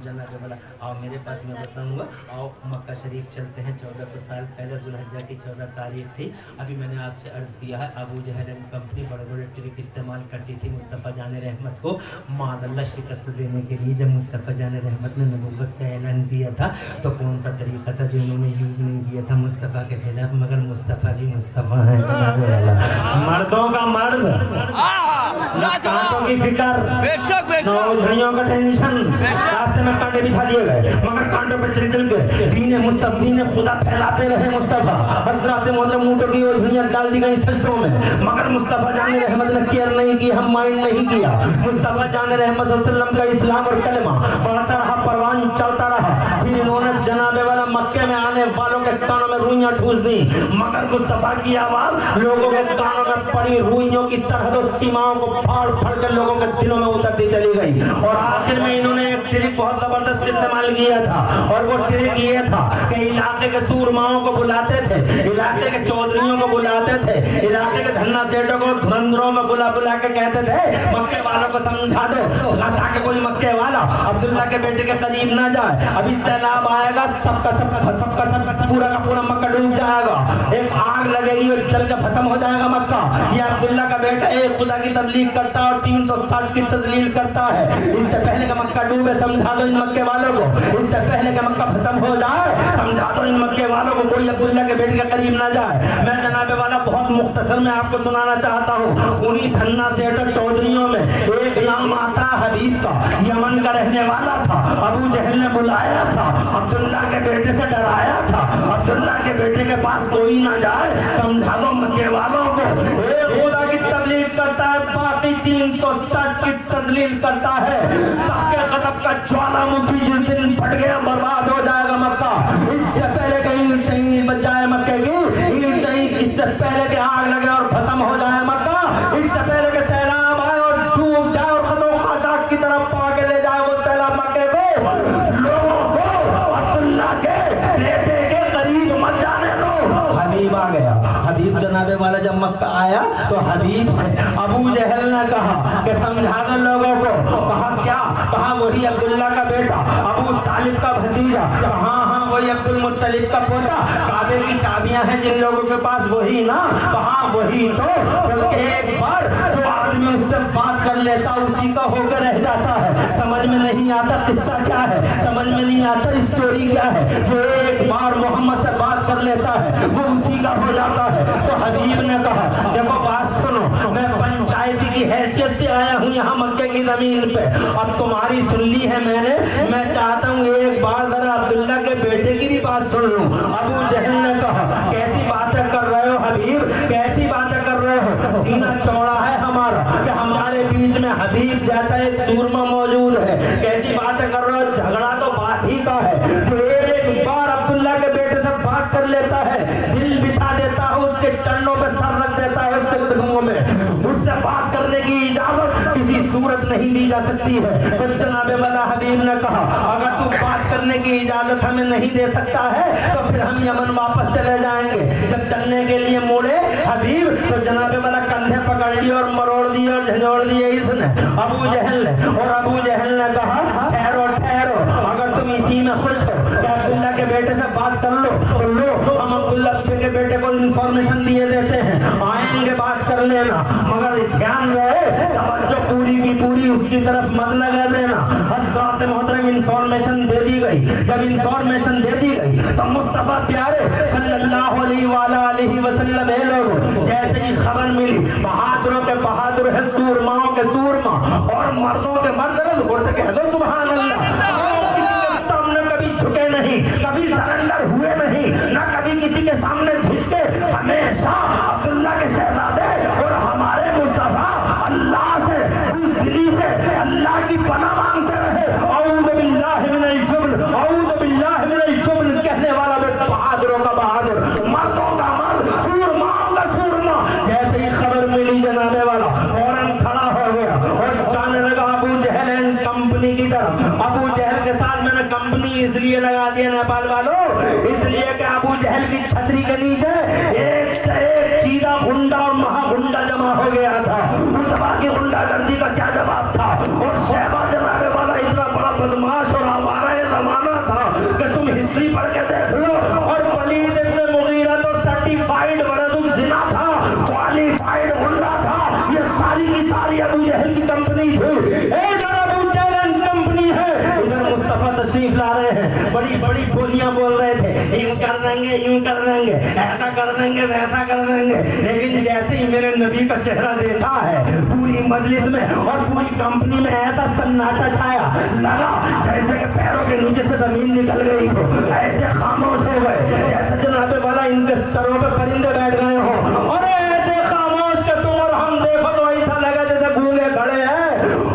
جناب والا آؤ میرے پاس, میں بتاؤں گا. آؤ مکہ شریف چلتے ہیں. 1400 سال پہلے ذوالحجہ کی 14 تاریخ تھی. ابھی میں نے آپ سے عرض کیا ہے ابو جہل کمپنی بڑے بڑے ٹرک استعمال کرتی تھی مصطفیٰ جان رحمت کو معاذ اللہ شکست دینے کے لیے. جب مصطفیٰ جان رحمت نے نبوت کا اعلان کیا تھا تو کون سا طریقہ تھا جو انہوں نے یوز نہیں کیا تھا مصطفیٰ کے خلاف. مگر مصطفیٰ بھی مصطفیٰ ہیں جناب والا, مردوں کا مرد, کانٹوں کی فکر, جھڑیوں کا ٹینشن, راستے میں کانٹے بچھا دیے گئے مگر کانٹوں پہ چل چل کے دین مصطفیٰ, دین خدا پھیلاتے رہے مصطفیٰ. حضرات محترم اونٹوں کی جھڑیاں ڈال دی گئی سجدوں میں, مگر مصطفیٰ جان رحمت نے کیئر نہیں کی, ہم مائنڈ نہیں کیا. مصطفیٰ جان رحمت صلی اللہ علیہ وسلم کا اسلام اور کلمہ بڑھتا رہا, پروان چلتا رہا. پھر انہوں نے جناب والا مکے میں آنے والوں کے کانوں میں روئیاں ٹھوس دی, مگر مصطفیٰ کی آواز لوگوں کے کانوں میں پڑی روئیوں کی سرحد و سیماؤں کو پھاڑ پھاڑ کر لوگوں کے دلوں میں اترتی چلی گئی. اور آخر میں انہوں نے ایک ٹرک بہت زبردست استعمال کیا تھا, اور وہ ٹرک یہ تھا کہ علاقے کے سورماؤں کو بلاتے تھے, علاقے کے چودھریوں کو بلاتے تھے, علاقے کے دھنا سیٹوں کو دھرندروں کو بلا بلا کے کہتے تھے مکے والوں کو سمجھا دو تاکہ کوئی مکے والا عبداللہ کے بیٹے کے قریب نہ جائے. ابھی سیلاب آئے گا, سب کا پورا کا پورا مکہ ڈوب جائے گا, ایک آگ لگے گی اور جل کے بھسم ہو جائے گا مکہ. یہ عبداللہ کا بیٹا ایک خدا کی تبلیغ کرتا ہے اور 360 کی تذلیل کرتا ہے. اس سے پہلے کہ مکہ ڈوبے سمجھا دو ان مکے والوں کو, اس سے پہلے کہ مکہ بھسم ہو جائے سمجھا دو ان مکے والوں کو کوئی عبداللہ کے بیٹے کے قریب نہ جائے. میں جناب والا بہت مختصر میں آپ کو سنانا چاہتا ہوں. انہی دھنا سیٹ چودھریوں میں ایک نام آتا حبیب کا, یمن کا رہنے والا تھا. ابو جہل نے بلایا تھا, عبداللہ کے بیٹے سے ڈرایا تھا, عبداللہ کے بیٹے کے پاس کوئی نہ جائے, سمجھا دو مکے والوں کو. ایک خدا کی تبلیغ کرتا ہے, باقی 360 کی تذلیل کرتا ہے. سب کے غضب کا جوالا مکھی جس دن پھٹ گیا برباد ہو جائے گا مکہ. اس سے پہلے کہ اینٹ شہید بچ جائے مکے کی, اینٹ شہید اس سے پہلے کہ آگ لگے اور بھسم ہو جائے مکہ, اس سے پہلے کہ سیلاب آئے اور ڈوب جائے اور خط و خاشاک کی طرف پا کے لے جائے وہ سیلاب مکے کو, لوگوں کو عبداللہ کے بیٹے کے قریب مت جانے دو. حبیب آ گیا. حبیب جناب والا جب مکہ آیا تو حبیب سے ابو جہل نے کہا کہ سمجھا دو لوگوں کو. کہا کیا؟ کہا وہی عبداللہ کا بیٹا, ابو طالب کا بھتیجا. کہاں ہاں وہی عبد المطلب کا پوتا. کعبے کی چابیاں ہیں جن لوگوں کے پاس وہی نا. کہاں وہی تو, بلکہ ایک بار جو آدمی اس سے بات کر لیتا اسی کا ہو کے رہ جاتا ہے. سمجھ میں نہیں آتا قصہ کیا ہے, سمجھ میں نہیں آتا اسٹوری کیا ہے. جو ایک بار محمد سے بات کر لیتا ہے وہ اسی کا ہو جاتا ہے. تو حبیب نے کہا دیکھو بات سنو, میں پنچایتی کی حیثیت سے آیا ہوں یہاں مکے کی زمین پہ, اب تمہاری سن لی ہے میں نے, میں چاہتا ہوں ایک بار ذرا عبداللہ کے بیٹے کی بھی بات سن لوں. ابو جہل نے کہا کیسی باتیں کر رہے ہو حبیب, کیسی باتیں کر सीना चौड़ा है हमारा कि हमारे बीच में हबीब जैसा एक सूरमा मौजूद है। कैसी बातें कर रहे हो, झगड़ा तो बात ही का है। जो एक बार अब्दुल्ला के बेटे से बात कर लेता है, दिल बिछा देता है, उसके चरणों पे सर रख देता है, उसके कदमों में, उससे बात करने की इजाजत किसी सूरत नहीं दी जा सकती है। तो जनाब वाला हबीब ने कहा, अगर तू बात करने की इजाजत हमें नहीं दे सकता है तो फिर हम यमन वापस चले जाएंगे। जब चलने के लिए मोड़े हबीब तो जनाब वाला कंधे पकड़ लिए और मरोड़ दिए और झंझोड़ दिए इसने, अबू जहल ने। और अबू जहल ने कहा, ठहरो ठहरो, अगर तुम इसी में खुश हो कि अब्दुल्ला के बेटे से बात कर लो तो लो, हम अब्दुल्ला के बेटे को इंफॉर्मेशन दिए देते हैं, आएंगे बात कर लेना, मगर ध्यान रहे तवज्जो पूरी की पूरी उसकी तरफ मत लगा देना। हज़रात मोहतरम इंफॉर्मेशन दे दी गई। जब इंफॉर्मेशन दे दी गई तो मुस्तफा प्यारे सल्लल्लाहु अलैहि वसल्लम ए लोगों, जैसे ही खबर मिली बहादुरों के बहादुर है, सूरमाओं के सूरमा और मर्दों के मर्द, जोर से कह दो सुभान अल्लाह। सामने कभी झुके नहीं, कभी सरेंडर हुए नहीं, ना कभी किसी के सामने झुके, हमेशा अब्दुल्ला के शहजादे और हमारे मुस्तफा अल्लाह से उस दिली से अल्लाह की पनाह मांगते रहे। औज़ु बिल्लाहि मिनल जुब्न, औज़ु बिल्लाहि मिनल जुब्न कहने वाला बेटा बहादुरों का बहादुर, मर्दों का मर्द, सूरमाओं का सूरमा। जैसे ही खबर मिली जनाबे वाला फौरन खड़ा हो गया और जाने लगा अबू जहल एंड कंपनी की तरफ। अबू जहल के साथ मैंने कंपनी इसलिए लगा दिया नेपाल वालों, इसलिए कि अबू जहल की छतरी के नीचे एक से एक चीदा गुंडा और महागुंडा जमा हो गया था। उतबा की गुंडागर्दी का क्या जवाब था, और शहबा जनाबे वाला इतना बड़ा बदमाश और आवारा जमाना था कि तुम हिस्ट्री पढ़ के देख लो। और वलीद इब्न मुगीरा तो सर्टिफाइड वरदुल ज़िना था, क्वालिफाइड गुंडा था। ये सारी की सारी अबू जहल की कंपनी थी। अबू जहल कंपनी है। इधर मुस्तफा तशरीफ ला रहे हैं, बड़ी बड़ी बोलियां बोल रहे थे, यूं कर देंगे, यूं कर देंगे, ऐसा कर देंगे, वैसा कर देंगे। लेकिन जैसे ही मेरे नबी का चेहरा देखा है पूरी मजलिस में और पूरी कंपनी में ऐसा सन्नाटा छाया, लगा जैसे कि पैरों के नीचे से जमीन निकल गई हो। ऐसे खामोश हो गए जैसे जनाबे वाला इनके सरों पे परिंदे बैठ गए हो। और ऐसे खामोश के तुम और हम देखो तो ऐसा लगा जैसे गूंगे खड़े हैं।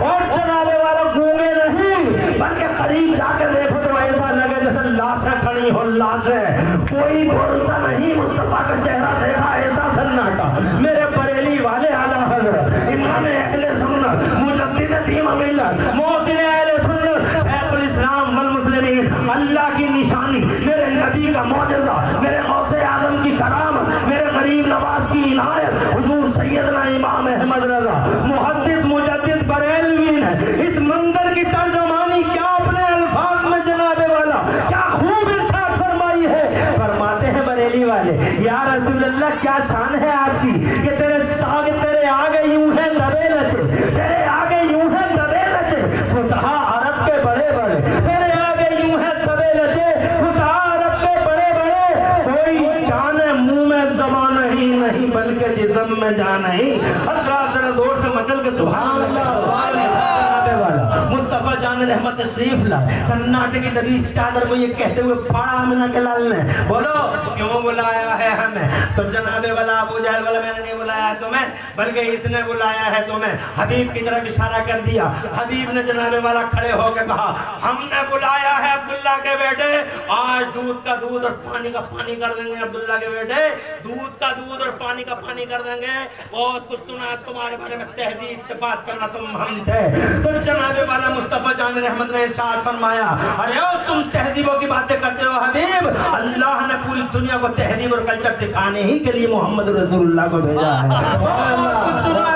और जनाबे वाला गूंगे नहीं बल्कि करीब जाके देखो तो ऐसा लगे जैसे लाशें खड़ी हो, लाशें, कोई बोलता नहीं। मुस्तफा का चेहरा देखा, ऐसा सन्नाटा। मेरे बरेली वाले आला हज़रत इमाम अहले सुन्नत मुजद्दिद दीन मिल्लत मोहसिन अहले सुन्नत शेखुल इस्लाम वल मुस्लिमीन, अल्लाह की निशानी, मेरे नबी का मौजज़ा, मेरे गौसे आज़म की करामत, मेरे गरीब नवाज की इनायत, हुजूर सैयदना इमाम अहमद रज़ा मुहद्दिस मुजद्दिद बरेलवी ने इस मंजर की तर्जुमानी क्या अपने अल्फाज में जनाबे वाला क्या खूब इरशाद फरमाई है। फरमाते हैं बरेली वाले, या रसूल अल्लाह क्या शान है आपकी कि तेरे आगे यूं है दबे लचे, तेरे आगे यूं है दबे लचे फुसहा अरब के बड़े बड़े, तेरे आगे यूं है दबे लचे फुसहा अरब के बड़े बड़े। कोई जाने मुंह में ज़बान नहीं बल्कि जिस्म में जान नहीं। हज़रात जरा जोर से मचल के सुभान अल्लाह। मुस्तफा जान रहमत तशरीफ ला, सन्नाटे की दबी चादर को ये कहते हुए फाड़ा आमिना के लाल ने, बोलो क्यों बुलाया है हमें? तो जनाबे वाला अबू जहल वाला, मैंने नहीं बुलाया तुम्हें बल्कि इसने बुलाया है तुम्हें। हबीब की तरफ इशारा कर दिया। हबीब ने जनाबे वाला खड़े होकर कहा, हमने बुलाया है अब्दुल्ला के बेटे, आज दूध का दूध और पानी का पानी कर देंगे। अब्दुल्ला के बेटे दूध का दूध और पानी का पानी कर देंगे। बहुत कुछ सुना तुम्हारे बारे में, तहदीद से बात करना तुम हमसे। तो जनाबे वाला मुस्तफा जान रहमत ने इरशाद फरमाया, अरे ओ तुम तहजीबों की बातें करते हो हबीब, अल्लाह ने पूरी दुनिया को तहजीब और कल्चर सिखाने ही के लिए मोहम्मद रसूलुल्लाह को भेजा है।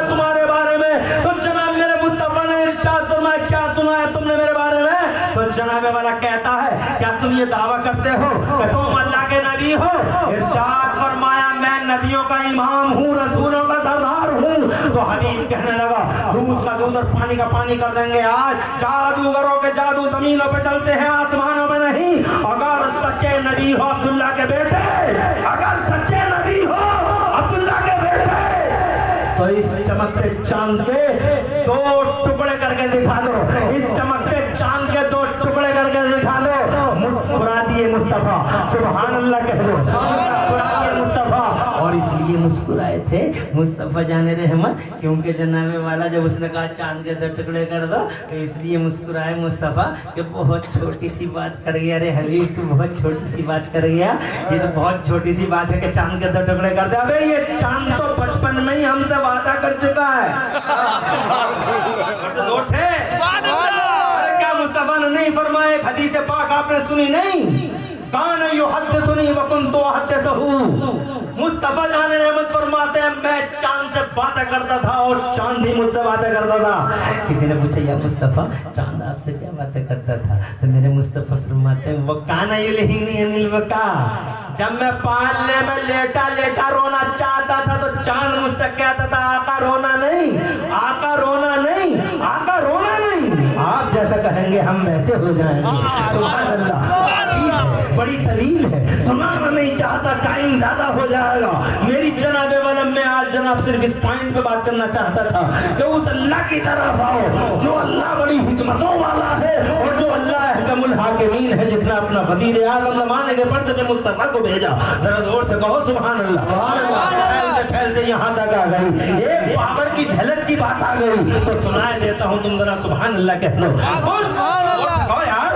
तुम्हारे बारे में तो जनाब मेरे मुस्तफा ने इरशाद फरमाया, क्या सुना है तुमने मेरे बारे में? तो जनाबे वाला कहता है, क्या तुम ये दावा करते हो कि तुम अल्लाह के नबी हो? इरशाद फरमाया, मैं नबियों का इमाम हूँ, रसूलों का सरदार हूँ। तो हबीब कहने लगा, दूध का दूध और पानी का पानी कर देंगे। आज जादूगरों के जादू जमीनों पे चलते हैं, आसमानों में नहीं। अगर सच्चे नबी हो अब्दुल्ला के बेटे, अगर सच्चे नबी हो अब्दुल्ला के बेटे, तो इस चमकते चांद के दो टुकड़े करके दिखा दो। इस चमकते चांद के दो टुकड़े करके दिखा दो। मुस्कुरा दिए मुस्तफा, सुभान अल्लाह कह दो, मुस्कुरा दिए मुस्तफा। और इसलिए मुस्कुराए थे मुस्तफ़ा जान रहमत, क्योंकि जनाबे वाला जब उसने कहा चांद के 2 टुकड़े कर दो तो इसलिए मुस्कुराए मुस्तफ़ा कि बहुत छोटी सी बात कर गया रे हबीब, तू बहुत छोटी सी बात कर गया, ये तो बहुत छोटी सी बात है कि चांद के 2 टुकड़े कर दे। अबे ये चांद तो बचपन में ही हमसे वादा कर चुका है। जोर से क्या मुस्तफ़ा ने नहीं फरमाया? एक हदीस पाक आपने सुनी नहीं? कान युहद्दिसुनी व कुन्तु उहद्दिसुहु। मुस्तफ़ा जान रहमत फरमाते हैं मैं चांद से बातें करता था और चांद भी मुझसे बातें करता था। किसी ने पूछा या मुस्तफ़ा चांद आपसे क्या बातें करता था? तो मेरे मुस्तफ़ा फरमाते हैं वो काना युलहिनी अनिल वका, जब मैं पालने में लेटा लेटा रोना चाहता था तो चांद मुझसे कहता था आका रोना नहीं, आका रोना नहीं, आका रोना नहीं, आप जैसा कहेंगे हम वैसे हो जाएंगे। सुभान अल्लाह। बड़ी तवील है, सुनाना नहीं चाहता, टाइम ज्यादा हो जाएगा। मेरी जनाबे वाला मैं आज जनाब सिर्फ इस पॉइंट पे बात करना चाहता था कि उस अल्लाह की तरफ आओ जो अल्लाह बड़ी हिकमतों वाला है और जो अल्लाह अहकमुल हाकिमीन है, जिसने अपना वज़ीर आज़म ज़माने के पर्दे पे मुस्तफ़ा को भेजा। जरा जोर से कहो सुभान अल्लाह। फैलते फैलते यहाँ तक आ गई, एक पावर की झलक की बात आ गई तो सुनाए देता हूँ, तुम जरा सुभान अल्लाह कह लो। कहो यार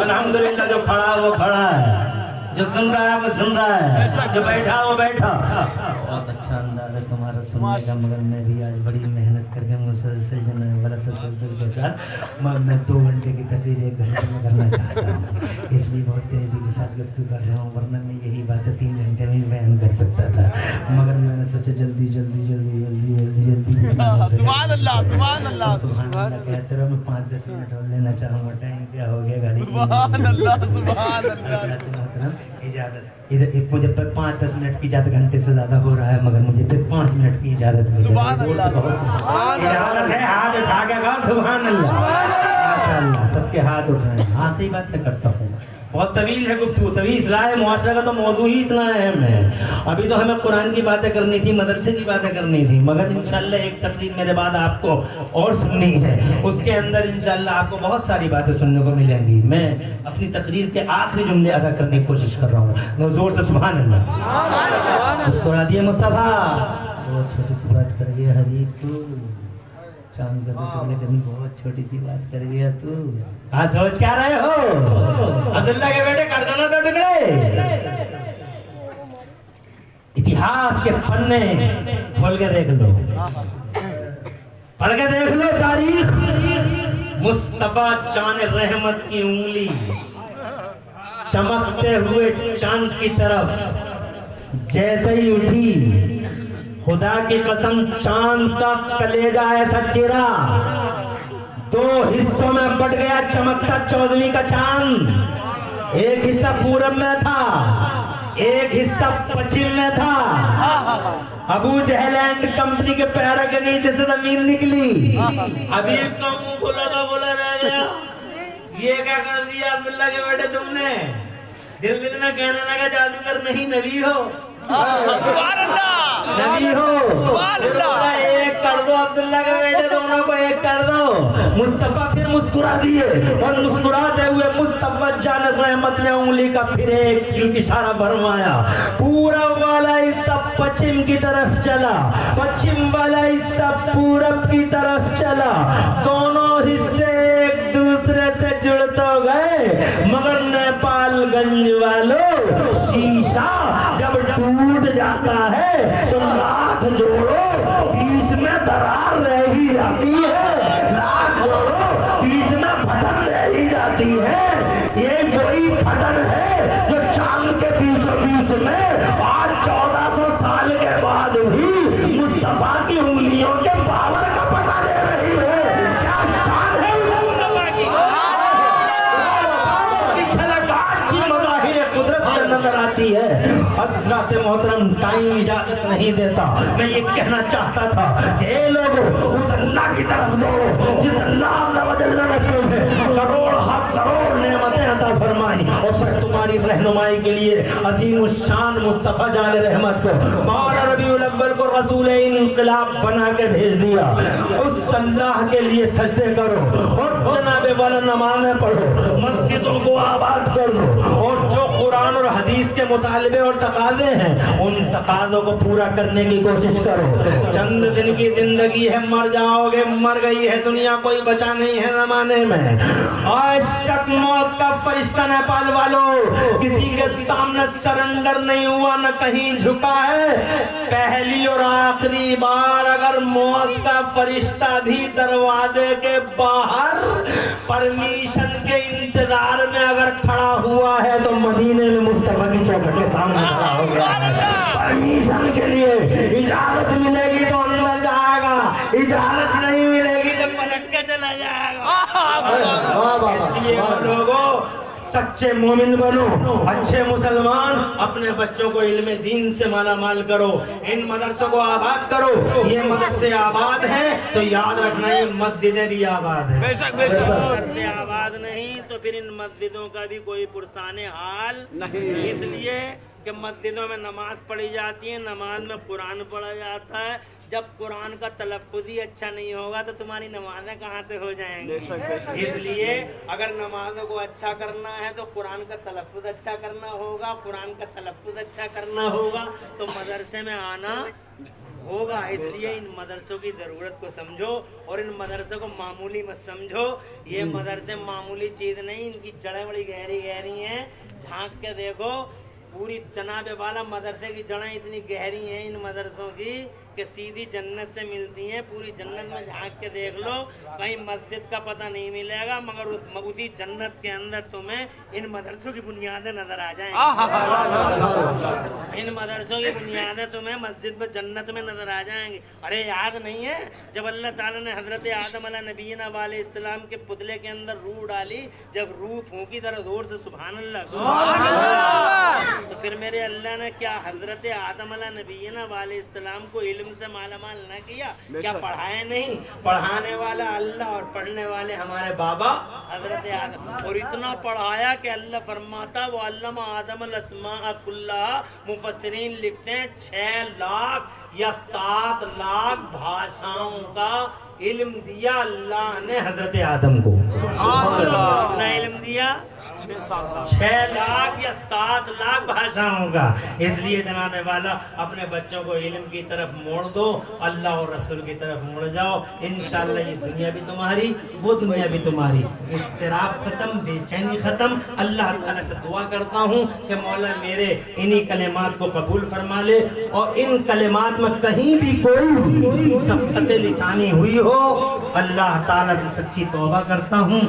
अल्हम्दुलिल्लाह। जो खड़ा है वो खड़ा है, जो सुन रहा है वो सुन रहा है, जो बैठा है वो बैठा। बहुत अच्छा अंदाज है तुम्हारा सुनने का, मगर मैं भी आज बड़ी मेहनत करके मुसलसल जनाब वाला तसल्सल के साथ मैं 2 घंटे की तकरीर 1 घंटे में करना चाहता हूँ, इसलिए बहुत तेजी के साथ गुफ्तगू कर रहा हूँ, वरना मैं यही बातें 3 घंटे में बयान कर सकता था, मगर मैंने सोचा जल्दी जल्दी जल्दी जल्दी जल्दी जल्दी सुभान अल्लाह सुभान अल्लाह सुभान अल्लाह कहते रहो। मैं 5-10 मिनट और लेना चाहूँगा, टाइम क्या हो गया गाड़ी? सुभान अल्लाह सुभान अल्लाह। इजाजत इधर मुझे 5-10 मिनट की इजाजत, घंटे से ज्यादा हो रहा है मगर मुझे फिर 5 मिनट की इजाजत है। सुभान अल्लाह इजाजत है, हाथ उठा के कहा सुभान अल्लाह। माशाअल्लाह सबके हाथ उठाए, हाथ ही बातें करता हूँ। बहुत तवील है गुफ्तगू, तवील इस्लाह मुआशरा का तो मौजू ही इतना अहम है। अभी तो हमें कुरान की बातें करनी थी, मदरसे की बातें करनी थी, मगर इंशाल्लाह एक तकरीर मेरे बाद आपको और सुननी है, उसके अंदर इंशाल्लाह आपको बहुत सारी बातें सुनने को मिलेंगी। मैं अपनी तकरीर के आखिरी जुमले अदा करने की कोशिश कर रहा हूँ, जोर से सुभान अल्लाह। मुस्कुरा दिए मुस्तफ़ा, बहुत छोटी सी बात कर गया हबीब तू, चांद का 2 टुकड़े करनी बहुत छोटी सी बात कर गया तू। हाँ सोच क्या रहे हो? अब्दुल्ला के बेटे कर दो ना 2 टुकड़े। इतिहास के पन्ने खोल के देख लो, पढ़ के देख लो तारीख। मुस्तफा जान रहमत की उंगली चमकते हुए चांद की तरफ जैसे ही उठी, खुदा की कसम चांद का कलेजा ऐसा चिरा, 2 हिस्सों में बट गया चमकता 14वीं का चांद। एक हिस्सा पूरब में था, एक हिस्सा पश्चिम में था। अबू जहल एंड कंपनी के पैरों के नीचे से जमीन निकली। हबीब का मुंह बोला रह गया, ये क्या कर दिया अब्दुल्ला के बेटे तुमने? दिल दिल में कहने लगा जादूगर नहीं नबी हो, सुभान अल्लाह नबी हो। सुभान अल्लाह। एक कर दो अब्दुल्ला के बेटे, दोनों को एक कर दो। मुस्तफा फिर मुस्कुरा दिए और मुस्कुराते हुए मुस्तफा जान रहमत ने उंगली का फिर एक इशारा फरमाया। पूरब वाला हिस्सा पश्चिम की तरफ चला, पश्चिम वाला हिस्सा पूरब की तरफ चला। दोनों हिस्से एक दूसरे से जुड़ तो गए, मगर नेपालगंज वालों शीशा जब टूट जाता है तो लाख जोड़ो बीच में दरार रह ही जाती है, लाख जोड़ो बीच में फटन रह ही जाती है। ये वही फटन है जो चांद के बीचों बीच में आज 1400 साल के बाद भी मुस्तफा की उंगलियों के पावर का पता दे रही है। क्या शान है मुस्तफा की, कुदरत के नजर आती है। हज़रात मोहतरम टाइम इजाजत नहीं देता, मैं ये कहना चाहता था कि ए लोगों उस अल्लाह की तरफ दौड़ो जिस अल्लाह ने करोड़ नेमतें अता फरमाई और फिर तुम्हारी रहनुमाई के लिए अजीम शान मुस्तफा जान रहमत को बारह रबीउल अव्वल को रसूल इनकलाब बना के भेज दिया। उस अल्लाह के लिए सजदे करो और जनाबे वाला नमाज़ें पढ़ो, मस्जिद मदरसों को आबाद कर दो, और जो कुरान और हदीस के मुतालिबे और तकाजे हैं उन तकाजों को पूरा करने की कोशिश करो। चंद दिन की जिंदगी है, मर जाओगे, मर गई है दुनिया, कोई बचा नहीं है जमाने में। आज तक मौत का फरिश्ता नेपाल वालों किसी के सामने सरेंडर नहीं हुआ, न कहीं झुका है। पहली और आखिरी बार अगर मौत का फरिश्ता भी दरवाजे के बाहर परमिशन के इंतजार में अगर खड़ा हुआ है तो मदीने में मुस्तफा की चौखट के सामने खड़ा हो गया है। परमिशन के लिए इजाजत मिलेगी तो अंदर जाएगा, इजाजत नहीं मिलेगी तो पलट के चला जाएगा। इसलिए लोगों, सच्चे मोमिन बनो, अच्छे मुसलमान, अपने बच्चों को इल्म दीन से माला माल करो, इन मदरसों को आबाद करो। ये मदरसे आबाद हैं तो याद रखना ये मस्जिदें भी आबाद हैं। बेशक बेशक। मदरसे आबाद नहीं तो फिर इन मस्जिदों का भी कोई पुरसाने हाल नहीं। इसलिए कि मस्जिदों में नमाज पढ़ी जाती है, नमाज में कुरान पढ़ा जाता है। जब कुरान का तलफ़्फ़ुज़ ही अच्छा नहीं होगा तो तुम्हारी नमाजें कहाँ से हो जाएंगी। इसलिए अगर नमाजों को अच्छा करना है तो कुरान का तलफ़्फ़ुज़ अच्छा करना होगा, कुरान का तलफ़्फ़ुज़ अच्छा करना होगा तो मदरसे में आना होगा। इसलिए इन मदरसों की ज़रूरत को समझो और इन मदरसों को मामूली मत समझो। ये मदरसे मामूली चीज़ नहीं, इनकी जड़ें बड़ी गहरी गहरी हैं। झांक के देखो, पूरी जनाबे वाला मदरसे की जड़ें इतनी गहरी हैं इन मदरसों की कि सीधी जन्नत से मिलती हैं। पूरी जन्नत में झांक के देख लो, कहीं मस्जिद का पता नहीं मिलेगा, मगर उसी जन्नत के अंदर तुम्हें इन मदरसों की बुनियादें नजर आ जाएंगी। इन मदरसों की बुनियादें तुम्हें मस्जिद में जन्नत में नजर आ जाएंगी। अरे याद नहीं है जब अल्लाह ताला ने हजरत आदम अलैहिस्सलाम अलैहिस्सलाम के पुतले के अंदर रूह डाली, जब रूह फूंकी जरा जोर से सुभान अल्लाह, तो फिर मेरे अल्लाह ने क्या हजरत आदम अलैहिस्सलाम को इल्म से मालामाल न किया? क्या पढ़ाए नहीं? पढ़ाने वाला अल्लाह और पढ़ने वाले हमारे बाबा हजरत आदम। और इतना पढ़ाया कि अल्लाह फरमाता वो अल्लमा आदम अल अस्मा कुल्लाहा, मुफस्सिरीन लिखते हैं 6 लाख या 7 लाख भाषाओं का इल्म दिया अल्लाह ने हजरत आदम को। कितना इल्म दिया? 6 लाख या 7 लाख भाषाओं का। इसलिए जनाबे वाला अपने बच्चों को इल्म की तरफ मोड़ दो, अल्लाह और रसूल की तरफ मुड़ जाओ। इंशाअल्लाह ये दुनिया भी तुम्हारी, वो दुनिया भी तुम्हारी। इस्तिराब खत्म, बेचैनी खत्म। अल्लाह ताला से दुआ करता हूँ कि मौला मेरे इन्हीं कलिमात को कबूल फरमा ले, और इन कलिमात में कहीं भी कोई सख्त लिसानी हुई हो, अल्लाह ताला से सच्ची तौबा करता हूँ।